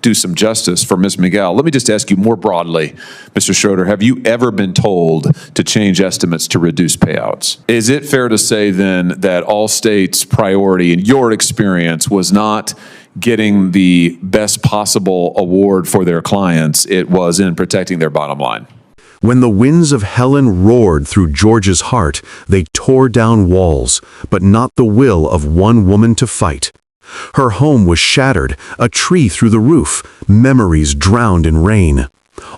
do some justice for Ms. Miguel, let me just ask you more broadly, Mr. Schroeder, have you ever been told to change estimates to reduce payouts? Is it fair to say then that Allstate's priority in your experience was not getting the best possible award for their clients, it was in protecting their bottom line? When the winds of Helen roared through George's heart, they tore down walls, but not the will of one woman to fight. Her home was shattered, a tree through the roof, memories drowned in rain.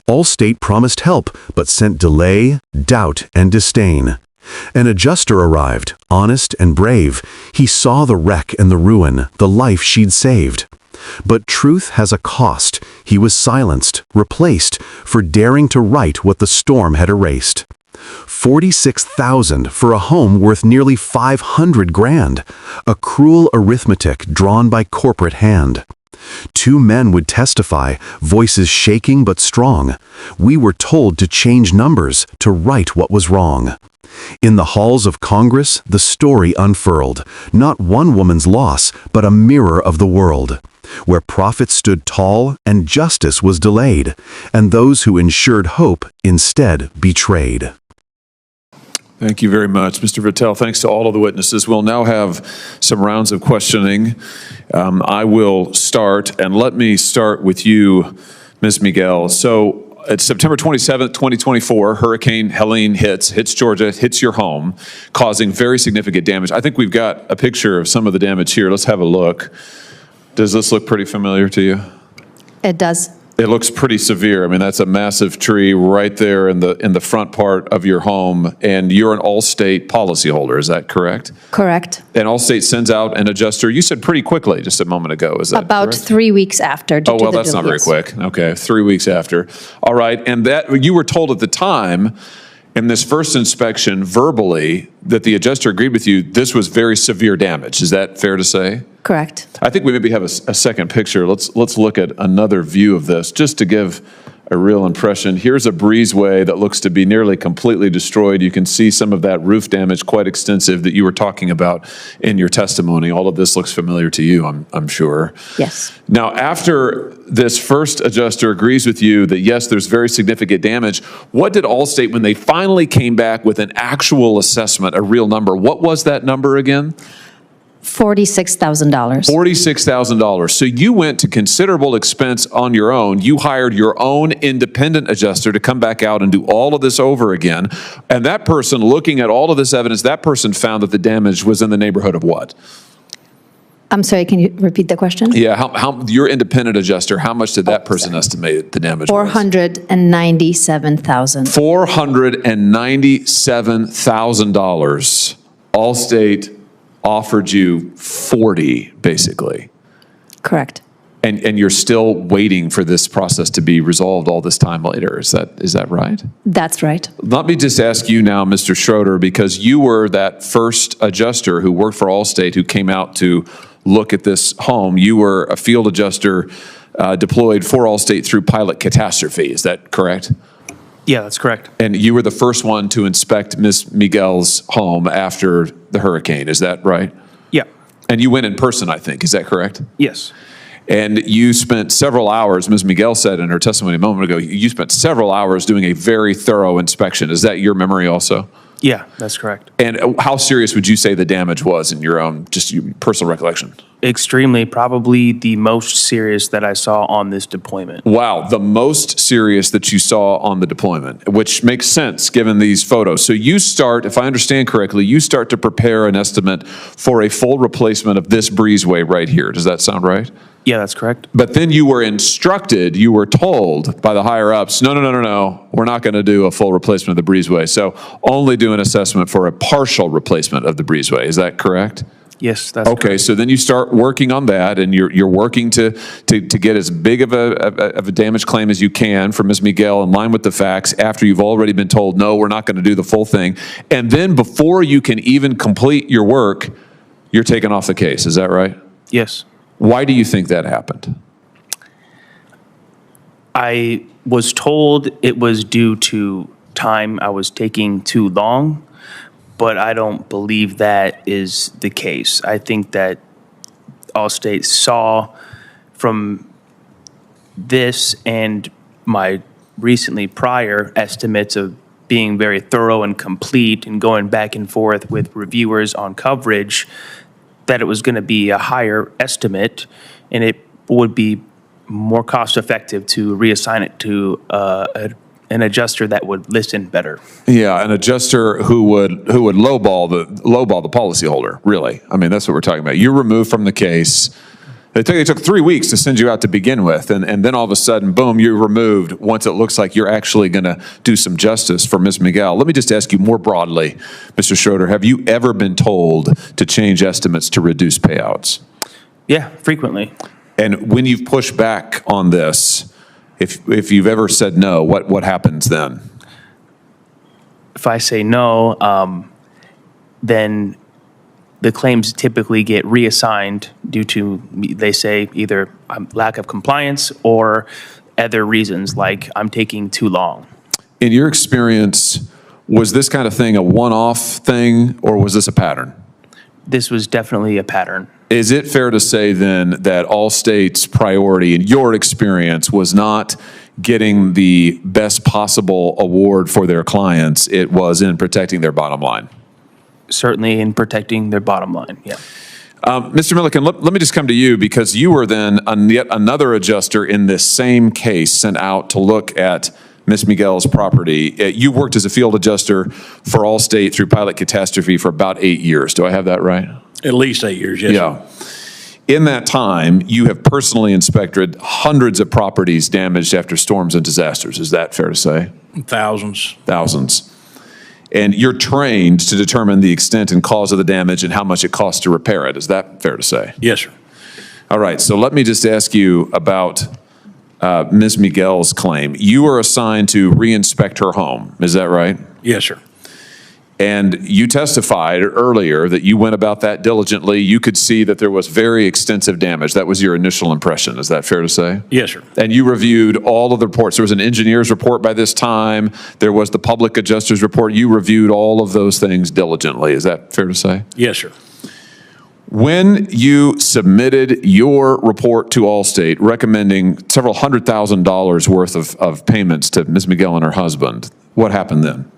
Allstate promised help, but sent delay, doubt, and disdain. An adjuster arrived, honest and brave. He saw the wreck and the ruin, the life she'd saved. But truth has a cost. He was silenced, replaced, for daring to write what the storm had erased. $46,000 for a home worth nearly $500,000, a cruel arithmetic drawn by corporate hand. Two men would testify, voices shaking but strong. We were told to change numbers, to right what was wrong. In the halls of Congress, the story unfurled, not one woman's loss, but a mirror of the world, where profit stood tall and justice was delayed, and those who ensured hope instead betrayed. Thank you very much, Mr. Vitale. Thanks to all of the witnesses. We'll now have some rounds of questioning. I will start, and let me start with you, Ms. Miguel. So it's September 27th, 2024, Hurricane Helen hits Georgia, hits your home, causing very significant damage. I think we've got a picture of some of the damage here. Let's have a look. Does this look pretty familiar to you? It does. It looks pretty severe. I mean, that's a massive tree right there in the front part of your home, and you're an Allstate policyholder. Is that correct? Correct. And Allstate sends out an adjuster. You said pretty quickly, just a moment ago. Is that about correct? 3 weeks after? Oh well, that's not very quick. Okay, 3 weeks after. All right, and that you were told at the time in this first inspection verbally that the adjuster agreed with you. This was very severe damage. Is that fair to say? Correct. I think we maybe have a second picture. Let's look at another view of this just to give a real impression. Here's a breezeway that looks to be nearly completely destroyed. You can see some of that roof damage, quite extensive, that you were talking about in your testimony. All of this looks familiar to you, I'm sure. Yes. Now, after this first adjuster agrees with you that yes, there's very significant damage, what did Allstate, when they finally came back with an actual assessment, a real number, what was that number again? $46,000. $46,000. So you went to considerable expense on your own. You hired your own independent adjuster to come back out and do all of this over again. And that person, looking at all of this evidence, that person found that the damage was in the neighborhood of what? I'm sorry, can you repeat the question? Yeah, how your independent adjuster, how much did that person estimate the damage was? $497,000. $497,000. Allstate offered you 40, basically. Correct. And you're still waiting for this process to be resolved all this time later. Is that right? That's right. Let me just ask you now, Mr. Schroeder, because you were that first adjuster who worked for Allstate who came out to look at this home. You were a field adjuster deployed for Allstate through pilot catastrophe. Is that correct? Yeah, that's correct. And you were the first one to inspect Ms. Miguel's home after the hurricane. Is that right? Yeah. And you went in person, I think. Is that correct? Yes. And you spent several hours, Ms. Miguel said in her testimony a moment ago, you spent several hours doing a very thorough inspection. Is that your memory also? Yeah, that's correct. And how serious would you say the damage was in your own, just your personal recollection? Extremely, probably the most serious that I saw on this deployment. Wow, the most serious that you saw on the deployment, which makes sense given these photos. So you start, if I understand correctly, you start to prepare an estimate for a full replacement of this breezeway right here. Does that sound right? Yeah, that's correct. But then you were instructed, you were told by the higher ups, no, we're not going to do a full replacement of the breezeway. So only do an assessment for a partial replacement of the breezeway. Is that correct? Yes, that's okay. correct. So then you start working on that, and you're working to get as big of a damage claim as you can from Ms. Miguel in line with the facts after you've already been told, no, we're not going to do the full thing. And then before you can even complete your work, you're taken off the case. Is that right? Yes. Why do you think that happened? I was told it was due to time I was taking too long, but I don't believe that is the case. I think that Allstate saw from this and my recently prior estimates of being very thorough and complete and going back and forth with reviewers on coverage, that it was going to be a higher estimate, and it would be more cost-effective to reassign it to an adjuster that would listen better. Yeah, an adjuster who would lowball the policyholder, really. I mean, that's what we're talking about. You're removed from the case. It took 3 weeks to send you out to begin with, and then all of a sudden, boom, you're removed once it looks like you're actually going to do some justice for Ms. Miguel. Let me just ask you more broadly, Mr. Schroeder, have you ever been told to change estimates to reduce payouts? Yeah, frequently. And when you've pushed back on this, if you've ever said no, what happens then? If I say no, then the claims typically get reassigned due to, they say, either lack of compliance or other reasons, like I'm taking too long. In your experience, was this kind of thing a one-off thing, or was this a pattern? This was definitely a pattern. Is it fair to say then that Allstate's priority in your experience was not getting the best possible award for their clients, it was in protecting their bottom line? Certainly in protecting their bottom line, yeah. Mr. Milliken, let me just come to you, because you were then yet another adjuster in this same case sent out to look at Ms. Miguel's property. You worked as a field adjuster for Allstate through pilot catastrophe for about 8 years. Do I have that right? At least 8 years, yes. Yeah. In that time, you have personally inspected hundreds of properties damaged after storms and disasters. Is that fair to say? Thousands. Thousands. And you're trained to determine the extent and cause of the damage and how much it costs to repair it. Is that fair to say? Yes, sir. All right. So let me just ask you about Ms. Miguel's claim. You were assigned to re-inspect her home. Is that right? Yes, sir. And you testified earlier that you went about that diligently. You could see that there was very extensive damage. That was your initial impression. Is that fair to say? Yes, sir. And you reviewed all of the reports. There was an engineer's report by this time. There was the public adjuster's report. You reviewed all of those things diligently. Is that fair to say? Yes, sir. When you submitted your report to Allstate recommending several $100,000 worth of payments to Ms. Miguel and her husband, what happened then?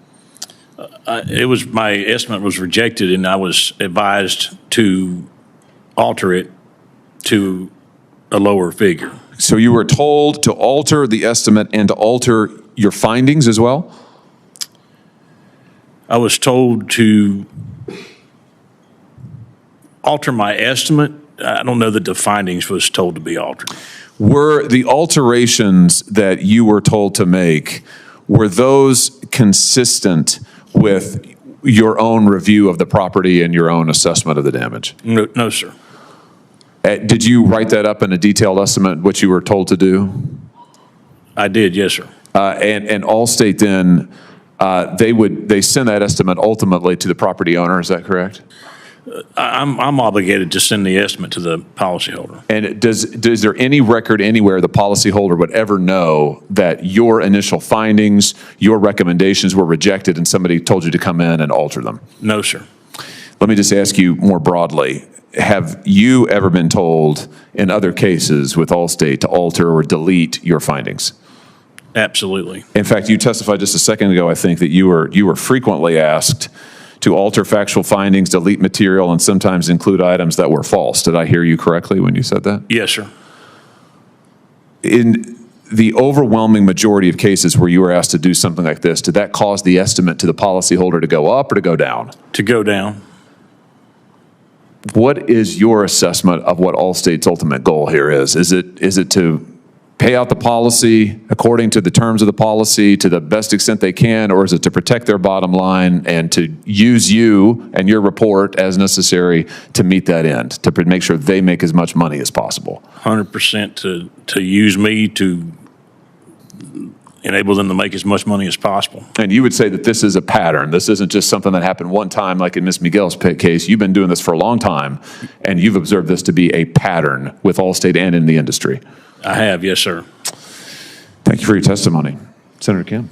My estimate was rejected, and I was advised to alter it to a lower figure. So you were told to alter the estimate and to alter your findings as well? I was told to alter my estimate. I don't know that the findings was told to be altered. Were the alterations that you were told to make, were those consistent with your own review of the property and your own assessment of the damage? No, sir. Did you write that up in a detailed estimate, what you were told to do? I did, yes, sir. And Allstate then, they send that estimate ultimately to the property owner, is that correct? I'm obligated to send the estimate to the policyholder. And is there any record anywhere the policyholder would ever know that your initial findings, your recommendations were rejected and somebody told you to come in and alter them? No, sir. Let me just ask you more broadly. Have you ever been told in other cases with Allstate to alter or delete your findings? Absolutely. In fact, you testified just a second ago, I think, that you were frequently asked to alter factual findings, delete material, and sometimes include items that were false. Did I hear you correctly when you said that? Yes, sir. In the overwhelming majority of cases where you were asked to do something like this, did that cause the estimate to the policyholder to go up or to go down? To go down. What is your assessment of what Allstate's ultimate goal here is? Is it to pay out the policy according to the terms of the policy to the best extent they can, or is it to protect their bottom line and to use you and your report as necessary to meet that end, to make sure they make as much money as possible? 100% to use me to enable them to make as much money as possible. And you would say that this is a pattern. This isn't just something that happened one time like in Ms. Miguel's case. You've been doing this for a long time, and you've observed this to be a pattern with Allstate and in the industry. I have, yes, sir. Thank you for your testimony. Senator Kim.